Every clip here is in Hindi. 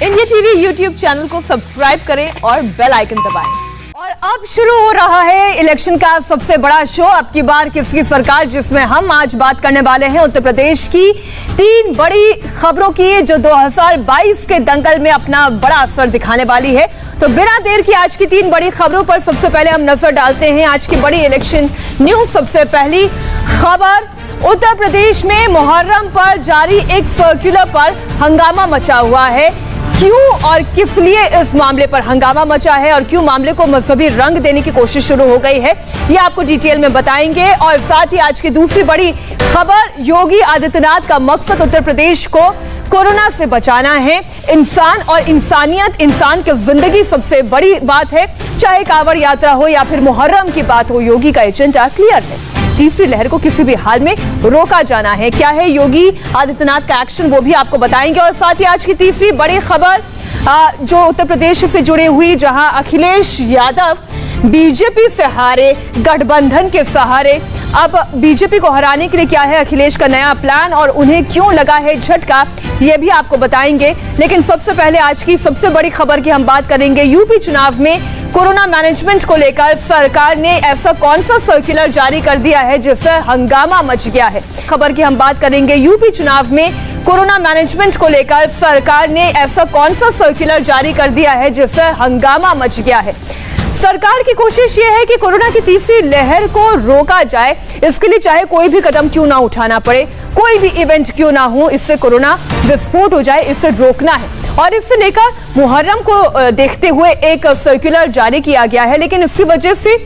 इंडिया टीवी यूट्यूब चैनल को सब्सक्राइब करें और बेल आइकन दबाएं। और अब शुरू हो रहा है इलेक्शन का सबसे बड़ा शो, अब की बार किसकी सरकार, जिसमें हम आज बात करने वाले हैं उत्तर प्रदेश की 3 बड़ी खबरों की जो 2022 के दंगल में अपना बड़ा असर दिखाने वाली है। तो बिना देर की आज की 3 बड़ी खबरों पर सबसे पहले हम नजर डालते हैं आज की बड़ी इलेक्शन न्यूज। सबसे पहली खबर, उत्तर प्रदेश में मुहर्रम पर जारी एक सर्कुलर पर हंगामा मचा हुआ है। क्यों और किस लिए इस मामले पर हंगामा मचा है और क्यों मामले को मजहबी रंग देने की कोशिश शुरू हो गई है, ये आपको डिटेल में बताएंगे। और साथ ही आज की दूसरी बड़ी खबर, योगी आदित्यनाथ का मकसद उत्तर प्रदेश को कोरोना से बचाना है। इंसान और इंसानियत, इंसान की जिंदगी सबसे बड़ी बात है, चाहे कांवड़ यात्रा हो या फिर मुहर्रम की बात हो, योगी का एजेंडा क्लियर है। तीसरी लहर को किसी भी हाल में रोका जाना है। क्या है योगी आदित्यनाथ का एक्शन, वो भी आपको बताएंगे। और साथ ही आज की तीसरी बड़ी खबर जो उत्तर प्रदेश से जुड़ी हुई, जहां अखिलेश यादव बीजेपी से हारे, गठबंधन के सहारे। अब बीजेपी को हराने के लिए क्या है अखिलेश का नया प्लान और उन्हें क्यों लगा है झटका, यह भी आपको बताएंगे। लेकिन सबसे पहले आज की सबसे बड़ी खबर की हम बात करेंगे। यूपी चुनाव में कोरोना मैनेजमेंट को लेकर सरकार ने ऐसा कौन सा सर्कुलर जारी कर दिया है जिससे हंगामा मच गया है। खबर की हम बात करेंगे। यूपी चुनाव में कोरोना मैनेजमेंट को लेकर सरकार ने ऐसा कौन सा सर्कुलर जारी कर दिया है जिससे हंगामा मच गया है। सरकार की कोशिश यह है कि कोरोना की तीसरी लहर को रोका जाए, इसके लिए चाहे कोई भी कदम क्यों ना उठाना पड़े, कोई भी इवेंट क्यों ना हो, इससे कोरोना विस्फोट हो जाए, इसे रोकना है। और इससे लेकर मुहर्रम को देखते हुए एक सर्कुलर जारी किया गया है। लेकिन इसकी वजह से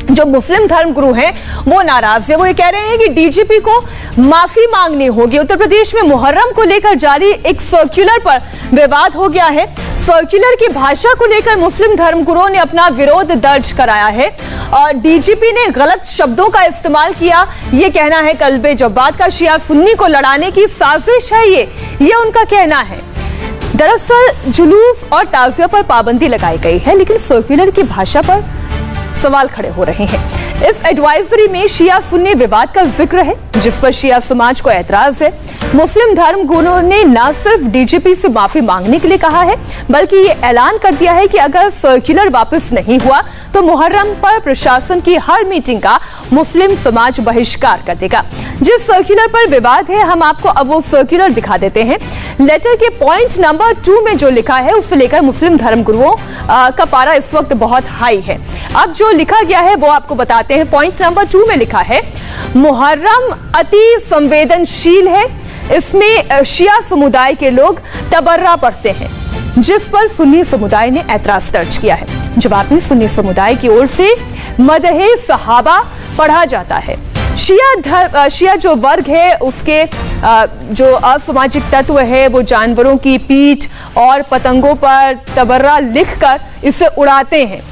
जो मुस्लिम धर्मगुरु हैं वो नाराज है। वो ये कह रहे हैं कि डीजीपी को माफी मांगनी होगी। उत्तर प्रदेश में मुहर्रम को लेकर जारी एक सर्कुलर पर विवाद हो गया है। सर्कुलर की भाषा को लेकर मुस्लिम धर्मगुरुओं ने अपना विरोध दर्ज कराया है और डीजीपी ने गलत शब्दों का इस्तेमाल किया। ये कहना है कल्बे जब्बात का शिया सुन्नी को लड़ाने की साजिश है, ये उनका कहना है। दरअसल जुलूस और ताजिया पर पाबंदी लगाई गई है, लेकिन सर्कुलर की भाषा पर सवाल खड़े हो रहे हैं। इस एडवाइजरी में शिया सुन्नी विवाद का जिक्र है, जिस पर शिया समाज को ऐतराज है। मुस्लिम धर्मगुरुओं ने न सिर्फ डीजीपी से माफी मांगने के लिए कहा है, बल्कि ये ऐलान कर दिया है कि अगर सर्कुलर वापस नहीं हुआ तो मुहर्रम पर प्रशासन की हर मीटिंग का मुस्लिम समाज बहिष्कार कर देगा। जिस सर्कुलर पर विवाद है, हम आपको अब वो सर्कुलर दिखा देते हैं। लेटर के पॉइंट नंबर 2 में जो लिखा है उससे लेकर मुस्लिम धर्मगुरुओं का पारा इस वक्त बहुत हाई है। अब जो लिखा गया है वो आपको बताते हैं। पॉइंट नंबर 2 में लिखा है, मुहर्रम अति संवेदनशील है, इसमें शिया समुदाय के लोग तबर्रा पढ़ते हैं, जिस पर सुन्नी समुदाय ने ऐतराज दर्ज किया है। जवाब में सुन्नी समुदाय की ओर से मदहे सहाबा पढ़ा जाता है। शिया जो वर्ग है उसके जो असामाजिक तत्व है वो जानवरों की पीठ और पतंगों पर तबर्रा लिखकर इसे उड़ाते हैं।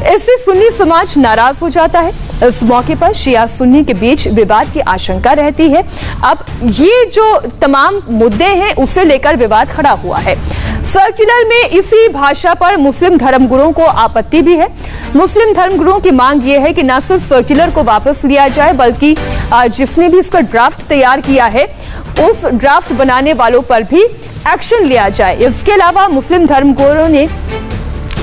इससे सुन्नी समाज नाराज हो जाता है। इस मौके पर शिया सुन्नी के बीच विवाद की आशंका रहती है। अब ये जो तमाम मुद्दे हैं उसे लेकर विवाद खड़ा हुआ है। सर्कुलर में इसी भाषा पर मुस्लिम धर्मगुरुओं को आपत्ति भी है। मुस्लिम धर्मगुरुओं की मांग ये है कि न सिर्फ सर्कुलर को वापस लिया जाए, बल्कि जिसने भी इसका ड्राफ्ट तैयार किया है उस ड्राफ्ट बनाने वालों पर भी एक्शन लिया जाए। इसके अलावा मुस्लिम धर्मगुरुओं ने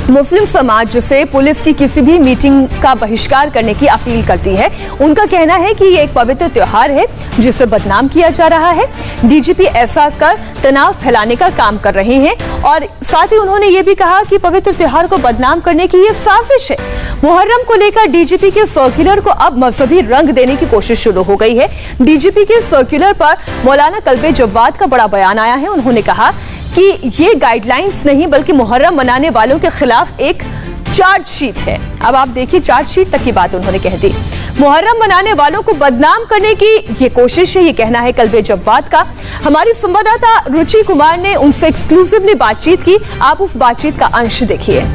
मुस्लिम समाज से पुलिस की किसी भी मीटिंग का बहिष्कार करने की अपील करती है। उनका कहना है कि ये एक पवित्र त्योहार है जिसे बदनाम किया जा रहा है। डीजीपी ऐसा कर तनाव फैलाने का काम कर रहे हैं और साथ ही उन्होंने ये भी कहा कि पवित्र त्योहार को बदनाम करने की ये साजिश है। मुहर्रम को लेकर डीजीपी के सर्कुलर को अब मजहबी रंग देने की कोशिश शुरू हो गई है। डीजीपी के सर्कुलर पर मौलाना कल्बे जब्बात का बड़ा बयान आया है। उन्होंने कहा कि ये गाइडलाइंस नहीं बल्कि मुहर्रम मनाने वालों के खिलाफ एक चार्जशीट है। अब आप देखिए, चार्जशीट तक की बात उन्होंने कह दी। मुहर्रम मनाने वालों को बदनाम करने की ये कोशिश है, ये कहना है कल्बे जब्बात का। हमारी संवाददाता रुचि कुमार ने उनसे एक्सक्लूसिवली बातचीत की। आप उस बातचीत का अंश देखिए।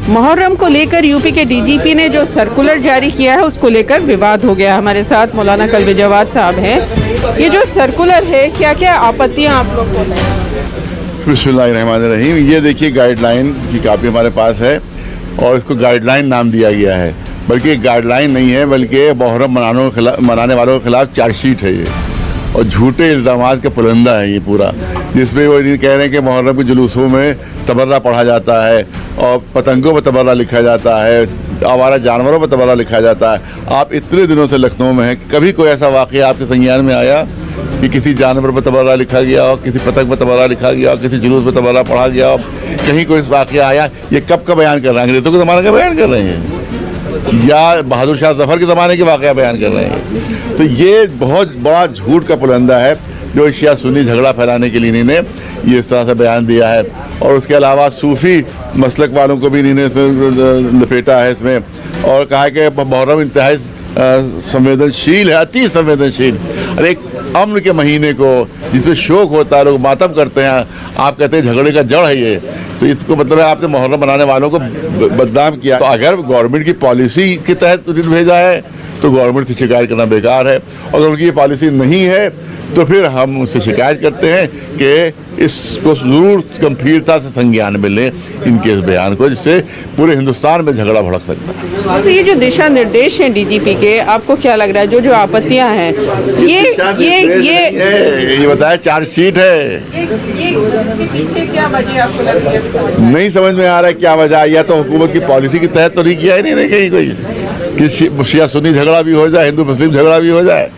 मुहर्रम को लेकर यूपी के डीजीपी ने जो सर्कुलर जारी किया है उसको लेकर विवाद हो गया। हमारे साथ मौलाना कल्बे जब्बात साहब हैं। ये जो सर्कुलर है, क्या क्या आपत्तियां आप लोग को हैं? बिस्मिल्लाहिर्रहमानिर्रहीम। ये देखिए, गाइडलाइन की कापी हमारे पास है और इसको गाइडलाइन नाम दिया गया है, बल्कि गाइडलाइन नहीं है बल्कि मुहर्रम मनाने वालों के खिलाफ चार्जशीट है ये। और झूठे इल्ज़ामात का पुलंदा है ये पूरा, जिसमें वो ये कह रहे हैं कि मुहर्रम के जुलूसों में तबर्रा पढ़ा जाता है और पतंगों पर तबर्रा लिखा जाता है, आवारा जानवरों पर तबर्रा लिखा जाता है। आप इतने दिनों से लखनऊ में हैं, कभी कोई ऐसा वाक़या आपके संज्ञान में आया कि किसी जानवर पर तबर्रा लिखा गया हो, किसी पतंग पर तबर्रा लिखा गया हो, किसी जुलूस पर तबर्रा पढ़ा गया हो, कहीं कोई वाक़या आया? ये कब का बयान कर रहे हैं? अंग्रेज़ों के ज़माने का बयान कर रहे हैं या बहादुर शाह जफ़र के ज़माने के वाक़या बयान कर रहे हैं? तो ये बहुत बड़ा झूठ का पुलंदा है जो शिया सुन्नी झगड़ा फैलाने के लिए इन्होंने ये इस तरह से बयान दिया है। और उसके अलावा सूफ़ी मसलक वालों को भी इन्होंने इसमें लपेटा है इसमें, और कहा है कि मुहर्रम इंतहाई संवेदनशील है, अति संवेदनशील। और एक अम्न के महीने को जिसमें शोक होता है, लोग मातम करते हैं, आप कहते हैं झगड़े का जड़ है ये, तो इसको मतलब है आपने मुहर्रम मनाने वालों को बदनाम किया। तो अगर गवर्नमेंट की पॉलिसी के तहत भेजा है तो गवर्नमेंट से शिकायत करना बेकार है, और अगर उनकी ये पॉलिसी नहीं है तो फिर हम उससे शिकायत करते हैं कि इसको जरूर गंभीरता से संज्ञान में लें इनके इस बयान को, जिससे पूरे हिंदुस्तान में झगड़ा भड़क सकता है। वैसे ये जो दिशा निर्देश हैं डीजीपी के, आपको क्या लग रहा है जो आपत्तियां हैं ये बताया चार्जशीट है, ये इसके पीछे क्या वजह आपको लग रही है? नहीं समझ में आ रहा है क्या वजह। या तो हुकूमत की पॉलिसी के तहत तो नहीं किया ही नहीं कहीं कोई कि शिया सुन्नी झगड़ा भी हो जाए, हिंदू मुस्लिम झगड़ा भी हो जाए,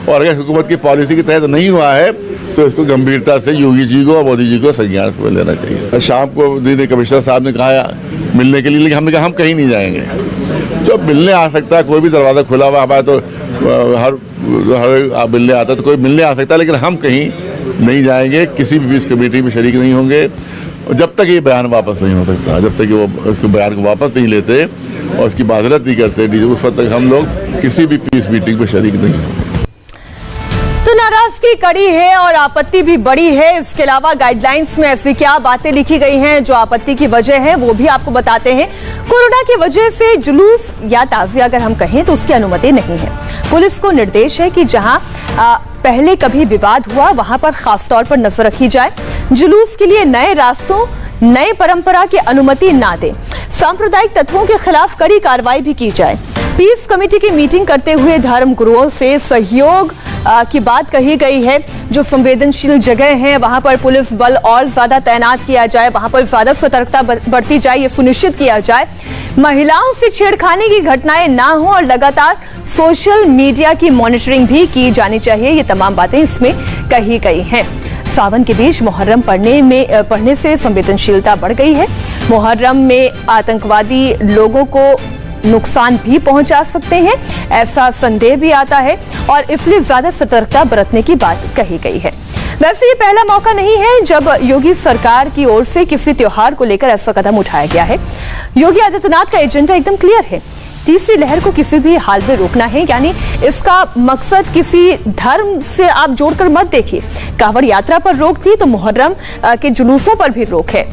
और अगर हुकूमत की पॉलिसी के तहत नहीं हुआ है तो इसको गंभीरता से योगी जी को और मोदी जी को संज्ञान में लेना चाहिए। शाम को कमिश्नर साहब ने कहा मिलने के लिए, लेकिन हमने कहा हम कहीं नहीं जाएंगे। जो मिलने आ सकता है, कोई भी दरवाज़ा खुला हुआ हमारा, तो हर मिलने आता है तो कोई मिलने आ सकता है, लेकिन हम कहीं नहीं जाएंगे, किसी भी इस कमेटी में शरीक नहीं होंगे जब तक ये बयान वापस नहीं हो सकता, जब तक वो उसके बयान को वापस नहीं लेते और उसकी माजरत नहीं करते, उस वक्त तक हम लोग किसी भी पीस मीटिंग में शरीक नहीं होंगे। तो नाराजगी कड़ी है और आपत्ति भी बड़ी है। इसके अलावा गाइडलाइंस में ऐसी क्या बातें लिखी गई हैं जो आपत्ति की वजह है, वो भी आपको बताते हैं। कोरोना की वजह से जुलूस या ताज़िया अगर हम कहें तो उसकी अनुमति नहीं है। पुलिस को निर्देश है कि जहां पहले कभी विवाद हुआ वहां पर खास तौर पर नजर रखी जाए। जुलूस के लिए नए रास्तों, नए परंपरा की अनुमति ना दें। सांप्रदायिक तत्वों के खिलाफ कड़ी कार्रवाई भी की जाए। पीस कमेटी की मीटिंग करते हुए धर्म गुरुओं से सहयोग की बात कही गई है। जो संवेदनशील जगह हैं वहां पर पुलिस बल और ज्यादा तैनात किया जाए, वहां पर ज्यादा सतर्कता बरती जाए, ये सुनिश्चित किया जाए। महिलाओं से छेड़खानी की घटनाएं ना हो और लगातार सोशल मीडिया की मॉनिटरिंग भी की जानी चाहिए। ये तमाम बातें इसमें कही गई हैं। सावन के बीच मुहर्रम पढ़ने से संवेदनशीलता बढ़ गई है। मुहर्रम में आतंकवादी लोगों को नुकसान भी पहुंचा सकते हैं, ऐसा संदेह भी आता है और इसलिए ज्यादा सतर्कता बरतने की बात कही गई है। वैसे ये पहला मौका नहीं है जब योगी सरकार की ओर से किसी त्योहार को लेकर ऐसा कदम उठाया गया है। योगी आदित्यनाथ का एजेंडा एकदम क्लियर है, तीसरी लहर को किसी भी हाल में रोकना है। यानी इसका मकसद किसी धर्म से आप जोड़कर मत देखिए। कांवड़ यात्रा पर रोक थी तो मुहर्रम के जुलूसों पर भी रोक है।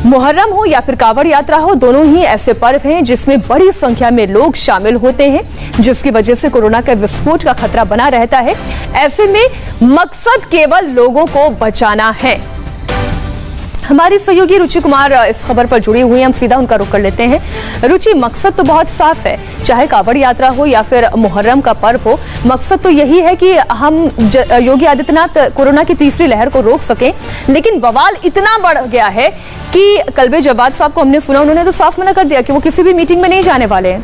मुहर्रम हो या फिर कांवड़ यात्रा हो, दोनों ही ऐसे पर्व हैं जिसमें बड़ी संख्या में लोग शामिल होते हैं, जिसकी वजह से कोरोना का विस्फोट का खतरा बना रहता है। ऐसे में मकसद केवल लोगों को बचाना है। हमारी सहयोगी रुचि कुमार इस खबर पर जुड़ी हुई हैं, हम सीधा उनका रुख कर लेते हैं। रुचि, मकसद तो बहुत साफ है, चाहे कांवड़ यात्रा हो या फिर मुहर्रम का पर्व हो, मकसद तो यही है कि हम योगी आदित्यनाथ कोरोना की तीसरी लहर को रोक सकें। लेकिन बवाल इतना बढ़ गया है कि कल्बे जवाद साहब को हमने सुना, उन्होंने तो साफ मना कर दिया कि वो किसी भी मीटिंग में नहीं जाने वाले हैं।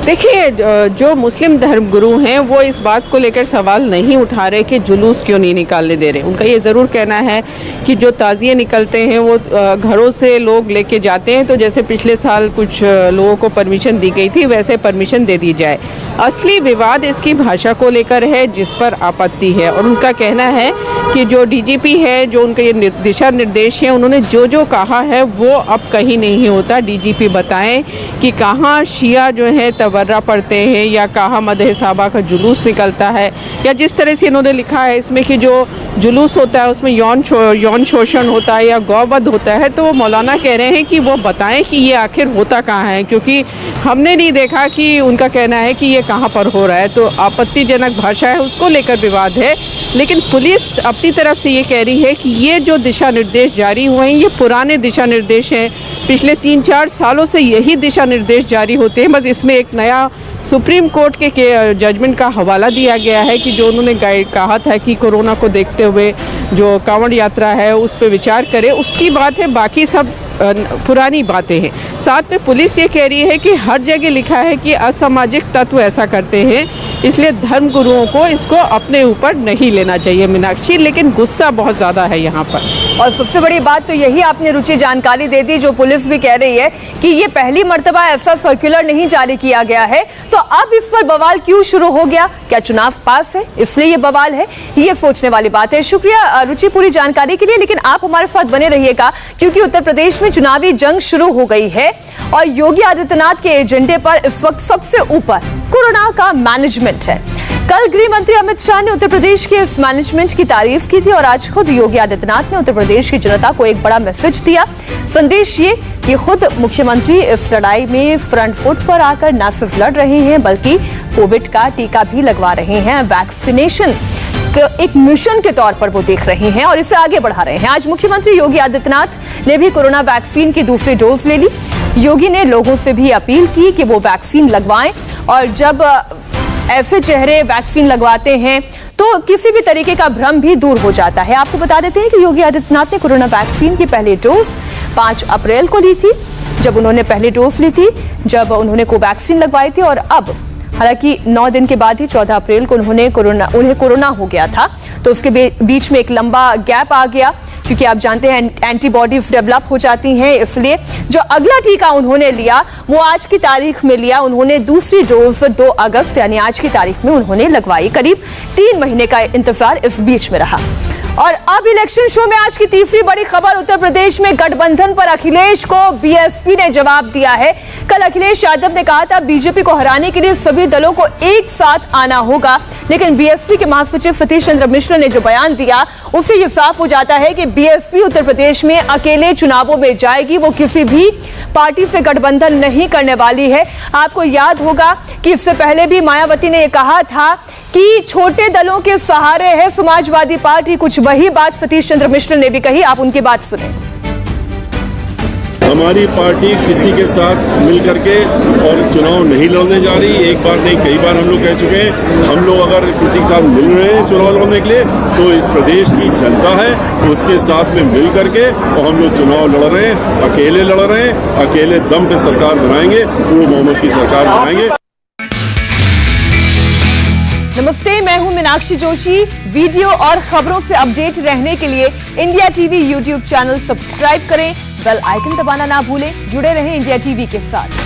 देखिए, जो मुस्लिम धर्मगुरु हैं वो इस बात को लेकर सवाल नहीं उठा रहे कि जुलूस क्यों नहीं निकालने दे रहे। उनका ये ज़रूर कहना है कि जो ताज़िए निकलते हैं वो घरों से लोग लेके जाते हैं, तो जैसे पिछले साल कुछ लोगों को परमिशन दी गई थी वैसे परमिशन दे दी जाए। असली विवाद इसकी भाषा को लेकर है, जिस पर आपत्ति है। और उनका कहना है कि जो डीजीपी है, जो उनके ये दिशा निर्देश हैं, उन्होंने जो जो कहा है वो अब कहीं नहीं होता। डीजीपी बताएं कि कहाँ शिया जो है तबर्रा पढ़ते हैं या कहाँ मदह साहबा का जुलूस निकलता है, या जिस तरह से इन्होंने लिखा है इसमें कि जो जुलूस होता है उसमें यौन शोषण होता है या गौवध होता है, तो वो मौलाना कह रहे हैं कि वो बताएं कि ये आखिर होता कहाँ है, क्योंकि हमने नहीं देखा कि उनका कहना है कि ये कहाँ पर हो रहा है। तो आपत्तिजनक भाषा है, उसको लेकर विवाद है। लेकिन पुलिस अपनी तरफ से ये कह रही है कि ये जो दिशा निर्देश जारी हुए हैं ये पुराने दिशा निर्देश हैं, पिछले 3-4 सालों से यही दिशा निर्देश जारी होते हैं, बस इसमें एक नया सुप्रीम कोर्ट के जजमेंट का हवाला दिया गया है कि जो उन्होंने गाइड कहा था कि कोरोना को देखते हुए जो कांवड़ यात्रा है उस पर विचार करे, उसकी बात है, बाकी सब पुरानी बातें हैं। साथ में पुलिस ये कह रही है कि हर जगह लिखा है कि असामाजिक तत्व ऐसा करते हैं, इसलिए धर्म गुरुओं को इसको अपने ऊपर नहीं लेना चाहिए मीनाक्षी, लेकिन गुस्सा बहुत ज़्यादा है यहाँ पर। और सबसे बड़ी बात तो यही आपने रुचि जानकारी दे दी, जो पुलिस भी कह रही है कि ये पहली मर्तबा ऐसा सर्कुलर नहीं जारी किया गया है, तो अब इस पर बवाल क्यों शुरू हो गया? क्या चुनाव पास है इसलिए ये बवाल है? ये सोचने वाली बात है। शुक्रिया रुचि पूरी जानकारी के लिए, लेकिन आप हमारे साथ बने रहिएगा क्योंकि उत्तर प्रदेश में चुनावी जंग शुरू हो गई है और योगी आदित्यनाथ के एजेंडे पर इस वक्त सबसे ऊपर कोरोना का मैनेजमेंट है। कल गृह मंत्री अमित शाह ने उत्तर प्रदेश के इस मैनेजमेंट की तारीफ की थी और आज खुद योगी आदित्यनाथ ने उत्तर प्रदेश की जनता को एक बड़ा मैसेज दिया। संदेश ये कि खुद मुख्यमंत्री इस लड़ाई में फ्रंट फुट पर आकर न सिर्फ लड़ रहे हैं बल्कि कोविड का टीका भी लगवा रहे हैं। वैक्सीनेशन एक मिशन के तौर पर वो देख रहे हैं और इसे आगे बढ़ा रहे हैं। आज मुख्यमंत्री योगी आदित्यनाथ ने भी कोरोना वैक्सीन की दूसरी डोज ले ली। योगी ने लोगों से भी अपील की कि वो वैक्सीन लगवाएं और जब ऐसे चेहरे वैक्सीन लगवाते हैं तो किसी भी तरीके का भ्रम भी दूर हो जाता है। आपको बता देते हैं कि योगी आदित्यनाथ ने कोरोना वैक्सीन की पहली डोज 5 अप्रैल को ली थी, जब उन्होंने पहली डोज ली थी, जब उन्होंने कोवैक्सीन लगवाई थी। और अब हालांकि 9 दिन के बाद ही 14 अप्रैल को उन्हें कोरोना हो गया था, तो उसके बीच में एक लंबा गैप आ गया क्योंकि आप जानते हैं एंटीबॉडीज डेवलप हो जाती हैं, इसलिए जो अगला टीका उन्होंने लिया वो आज की तारीख में लिया। उन्होंने दूसरी डोज 2 अगस्त यानी आज की तारीख में उन्होंने लगवाई। करीब 3 महीने का इंतजार इस बीच में रहा। और अब इलेक्शन शो में आज की तीसरी बड़ी खबर, उत्तर प्रदेश में गठबंधन पर अखिलेश को बीएसपी ने जवाब दिया है। कल अखिलेश यादव ने कहा था बीजेपी को हराने के लिए सभी दलों को एक साथ आना होगा, लेकिन बीएसपी के महासचिव सतीश चंद्र मिश्र ने जो बयान दिया उससे ये साफ हो जाता है कि बीएसपी उत्तर प्रदेश में अकेले चुनावों में जाएगी, वो किसी भी पार्टी से गठबंधन नहीं करने वाली है। आपको याद होगा कि इससे पहले भी मायावती ने यह कहा था कि छोटे दलों के सहारे है समाजवादी पार्टी, कुछ वही बात सतीश चंद्र मिश्र ने भी कही। आप उनकी बात सुने। हमारी पार्टी किसी के साथ मिल करके और चुनाव नहीं लड़ने जा रही। एक बार नहीं कई बार हम लोग कह चुके हैं, हम लोग अगर किसी के साथ मिल रहे हैं चुनाव लड़ने के लिए तो इस प्रदेश की जनता है, उसके साथ में मिल करके और हम लोग चुनाव लड़ रहे हैं। अकेले लड़ रहे हैं, अकेले दम पे सरकार बनाएंगे, पूर्ण बहुमत की सरकार बनाएंगे। नमस्ते, मैं हूं मीनाक्षी जोशी। वीडियो और खबरों से अपडेट रहने के लिए India TV YouTube channel subscribe करें, बेल आइकन दबाना ना भूलें। जुड़े रहें इंडिया टीवी के साथ।